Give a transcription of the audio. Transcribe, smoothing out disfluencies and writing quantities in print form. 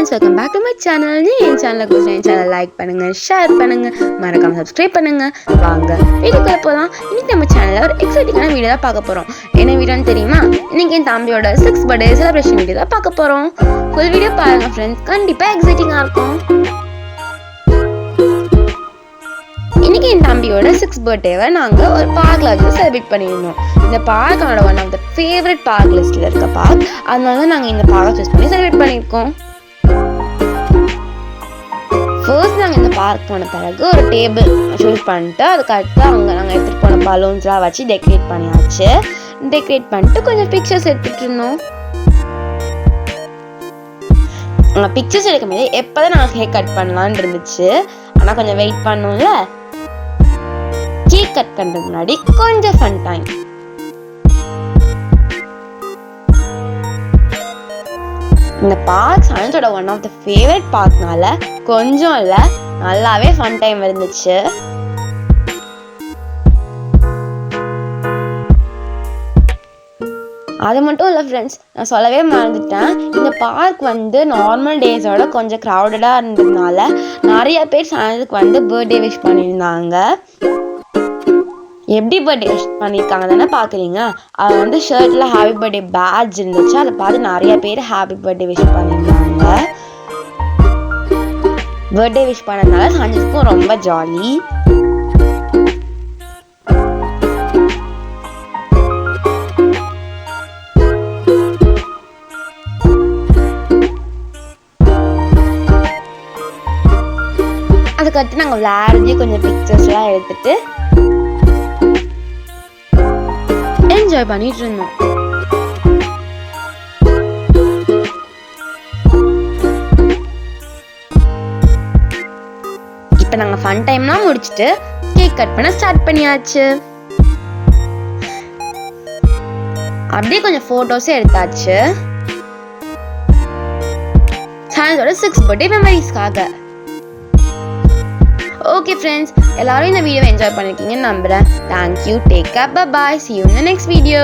Friends, welcome back to my channel. என் சேனலுக்கு என் சேனல் லைக் பண்ணுங்கள், ஷேர் பண்ணுங்கள், மறக்காமல் சப்ஸ்கிரைப் பண்ணுங்கள். வாங்க வீடியோக்குள்ள போகலாம். இன்றைக்கி நம்ம சேனலில் ஒரு எக்ஸைட்டிங்கான வீடியோ தான் பார்க்க போகிறோம். என்ன வீடியோன்னு தெரியுமா? இன்றைக்கி என் தம்பியோட 6th பர்த்டே செலிப்ரேஷன் வீடியோ தான் பார்க்க போகிறோம். ஃபுல் வீடியோ பாருங்கள் ஃப்ரெண்ட்ஸ், கண்டிப்பாக எக்ஸைட்டிங்காக இருக்கும். இன்றைக்கி என் தம்பியோட 6th பர்த்டேவை நாங்கள் ஒரு பார்க்கில் வச்சு செலிப்ரேட் பண்ணியிருந்தோம். இந்த பார்க் அவனோட one of the favourite park லிஸ்ட்டில் இருக்க பார்க். அதனால தான் நாங்கள் இந்த பார்க்கை சூஸ் பண்ணி செலிப்ரேட் பண்ணியிருக்கோம். ஃபர்ஸ்ட் நாங்கள் இந்த பார்க் போன பிறகு ஒரு டேபிள் சூஸ் பண்ணிட்டு அதுக்கடுத்து அவங்க நாங்கள் எடுத்துகிட்டு போன பலூன்ஸ்லாம் வச்சு டெக்கரேட் பண்ணியாச்சு. டெக்கரேட் பண்ணிட்டு கொஞ்சம் பிக்சர்ஸ் எடுத்துகிட்டு இருந்தோம். நாங்கள் பிக்சர்ஸ் எடுக்கும்போது எப்போ தான் நாங்கள் கேக் கட் பண்ணலான்னு இருந்துச்சு. ஆனால் கொஞ்சம் வெயிட் பண்ணோம்ல. கேக் கட் பண்ணுறதுக்கு முன்னாடி கொஞ்சம் ஃபன் டைம். இந்த பார்க் சயின்ஸோட ஒன் ஆஃப் த ஃபேவரட் பார்க்னால கொஞ்சம் இல்லை, நல்லாவே ஃபன் டைம் இருந்துச்சு. அது மட்டும் இல்லை ஃப்ரெண்ட்ஸ், நான் சொல்லவே மறந்துட்டேன். இந்த பார்க் நார்மல் டேஸோட கொஞ்சம் க்ரௌடடாக இருந்ததுனால நிறைய பேர் சயின்ஸுக்கு பர்த்டே விஷ் பண்ணியிருந்தாங்க. எப்படி பர்த்டே விஷ் பண்ணியிருக்காங்க தானே பார்க்குறீங்க. அது ஷர்ட்டில் ஹாப்பி பர்த்டே பேட்ஜ் இருந்துச்சு. அதை பார்த்து நிறைய பேர் ஹாப்பி பர்த்டே விஷ் பண்ணியிருந்தாங்க. பர்த்டே விஷ் பண்ணதுனால சயின்ஸுக்கும் ரொம்ப ஜாலி. அதுக்கடுத்து நாங்கள் விளையாடுறதே கொஞ்சம் பிக்சர்ஸ்லாம் எடுத்துட்டு என்ஜாய் பண்ணிட்டு இருந்தோம். இப்போ நாங்கள் ஃபன் டைம்லாம் முடிச்சுட்டு கேக் கட் பண்ண ஸ்டார்ட் பண்ணியாச்சு. அப்படியே கொஞ்சம் ஃபோட்டோஸே எடுத்தாச்சு சயின்ஸோட 6th பர்த்டே மெமரிஸ்க்காக. ஓகே ஃப்ரெண்ட்ஸ், எல்லாரும் இந்த வீடியோவை என்ஜாய் பண்ணிருக்கீங்கன்னு நம்புறேன். Thank you, take care, bye bye, see you in the next video.